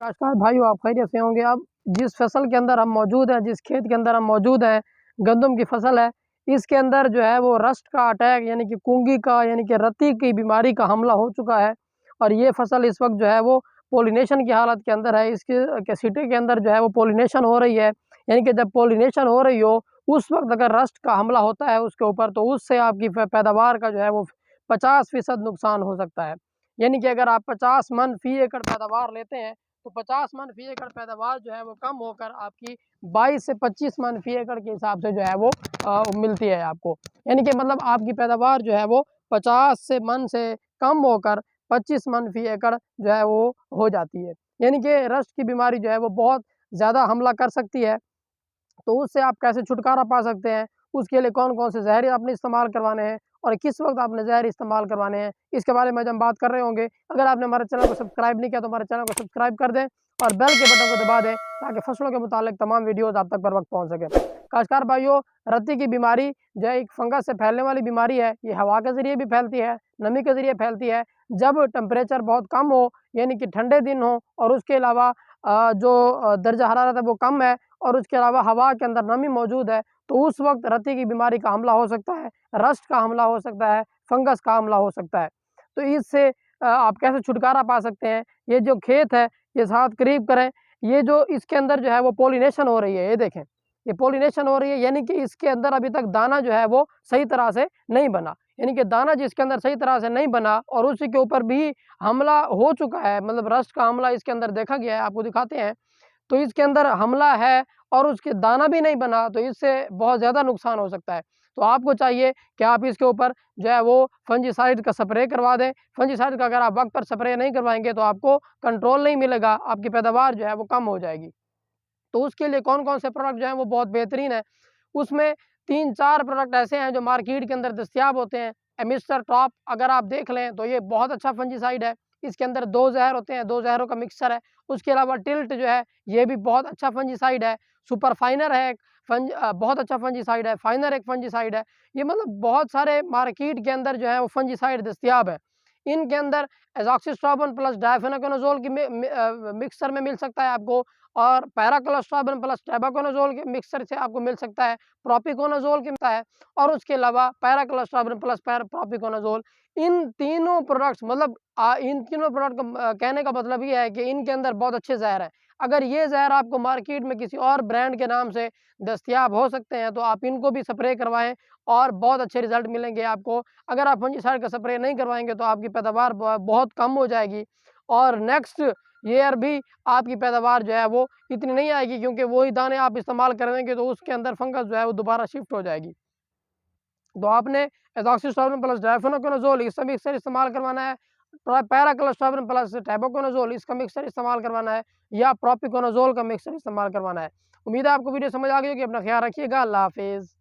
नमस्कार भाइयों, आप खैरियत से होंगे। अब जिस फसल के अंदर हम मौजूद हैं, जिस खेत के अंदर हम मौजूद हैं, गंदम की फसल है। इसके अंदर जो है वो रस्ट का अटैक यानी कि कुंगी का यानी कि रत्ती की बीमारी का हमला हो चुका है। और ये फसल इस वक्त जो है वो पॉलिनेशन की हालत के अंदर है। इसके कैसिटी के अंदर जो है वो पॉलिनेशन हो रही है, यानी कि जब पॉलिनेशन हो रही हो उस वक्त अगर रस्ट का हमला होता है उसके ऊपर, तो उससे आपकी पैदावार का जो है वो 50% नुकसान हो सकता है। यानी कि अगर आप 50 मन फी एकड़ पैदावार लेते हैं तो 50 मन फी एकड़ पैदावार जो है वो कम होकर आपकी 22 से 25 मन फी एकड़ के हिसाब से जो है वो मिलती है आपको। यानी कि मतलब आपकी पैदावार जो है वो 50 से मन से कम होकर 25 मन फी एकड़ जो है वो हो जाती है। यानी कि रस्ट की बीमारी जो है वो बहुत ज़्यादा हमला कर सकती है। तो उससे आप कैसे छुटकारा पा सकते हैं, उसके लिए कौन-कौन से ज़हर आपने इस्तेमाल करवाने हैं और किस वक़्त आपने ज़हर इस्तेमाल करवाने हैं, इसके बारे में आज हम बात कर रहे होंगे। अगर आपने हमारे चैनल को सब्सक्राइब नहीं किया तो हमारे चैनल को सब्सक्राइब कर दें और बेल के बटन को दबा दें ताकि फसलों के मुतालिक तमाम वीडियोज़ आप तक बर वक़्त पहुँच सकें। काश्तकार भाइयों, रत्ती की बीमारी जो है एक फंगस से फैलने वाली बीमारी है। ये हवा के ज़रिए भी फैलती है, नमी के ज़रिए फैलती है। जब टेम्परेचर बहुत कम हो यानी कि ठंडे दिन हो और उसके अलावा जो दर्जा हरारत है वो कम है और उसके अलावा हवा के अंदर नमी मौजूद है, तो उस वक़्त रत्ती की बीमारी का हमला हो सकता है, रस्ट का हमला हो सकता है, फंगस का हमला हो सकता है। तो इससे आप कैसे छुटकारा पा सकते हैं? ये जो खेत है, ये साथ करीब करें, ये जो इसके अंदर जो है वो पॉलिनेशन हो रही है, ये देखें, ये पॉलिनेशन हो रही है यानी कि इसके अंदर अभी तक दाना जो है वो सही तरह से नहीं बना। यानी कि दाना जिसके अंदर सही तरह से नहीं बना और उसी के ऊपर भी हमला हो चुका है, मतलब रस्ट का हमला इसके अंदर देखा गया है, आपको दिखाते हैं। तो इसके अंदर हमला है और उसके दाना भी नहीं बना, तो इससे बहुत ज़्यादा नुकसान हो सकता है। तो आपको चाहिए कि आप इसके ऊपर जो है वो फंजीसाइड का स्प्रे करवा दें। फंजीसाइड का अगर आप वक़्त पर स्प्रे नहीं करवाएँगे तो आपको कंट्रोल नहीं मिलेगा, आपकी पैदावार जो है वो कम हो जाएगी। तो उसके लिए कौन-कौन से प्रोडक्ट जो हैं वो बहुत बेहतरीन है। उसमें 3-4 प्रोडक्ट ऐसे हैं जो मार्केट के अंदर दस्तयाब होते हैं। एमिस्टर टॉप अगर आप देख लें तो ये बहुत अच्छा फंजीसाइड है। इसके अंदर 2 ज़हर होते हैं, 2 ज़हरों का मिक्सचर है। उसके अलावा टिल्ट जो है ये भी बहुत अच्छा फंजीसाइड है। सुपर फाइनर है एक बहुत अच्छा फंजीसाइड है। फाइनर एक फंजीसाइड है। ये मतलब बहुत सारे मार्केट के अंदर जो है वो फंजीसाइड दस्तयाब है। इनके अंदर एज़ॉक्सिस्ट्रोबिन प्लस डायफेनोकोनाज़ोल की मिक्सचर में मिल सकता है आपको और पैराक्लोस्ट्रोबिन प्लस टेबाकोनाज़ोल के मिक्सचर से आपको मिल सकता है, प्रोपिकोनाज़ोल की मिलता है और उसके अलावा पैराक्लोस्ट्रोबिन प्लस प्रोपिकोनाज़ोल। इन तीनों प्रोडक्ट्स मतलब इन तीनों प्रोडक्ट का कहने का मतलब ये है कि इनके अंदर बहुत अच्छे ज़हर हैं। अगर ये ज़हर आपको मार्केट में किसी और ब्रांड के नाम से दस्तयाब हो सकते हैं, तो आप इनको भी स्प्रे करवाएँ और बहुत अच्छे रिज़ल्ट मिलेंगे आपको। अगर आप फंजीसाइड का स्प्रे नहीं करवाएँगे तो आपकी पैदावार बहुत कम हो जाएगी और नेक्स्ट ईयर भी आपकी पैदावार जो है वो इतनी नहीं आएगी क्योंकि वही दाने आप इस्तेमाल करेंगे तो उसके अंदर फंगस जो है वो दोबारा शिफ्ट हो जाएगी। तो आपने एज़ॉक्सिस्ट्रोबिन प्लस डायफेनोकोनाज़ोल इसका मिक्सचर इस्तेमाल करवाना है, पैराक्लोस्ट्रोबिन प्लस टेबुकोनाज़ोल इसका मिक्सचर इस्तेमाल करवाना है या प्रोपिकोनाज़ोल का मिक्सचर इस्तेमाल करवाना है। उम्मीद है आपको वीडियो समझ आ गई होगी। अपना ख्याल रखिएगा। अल्लाह हाफ़िज़।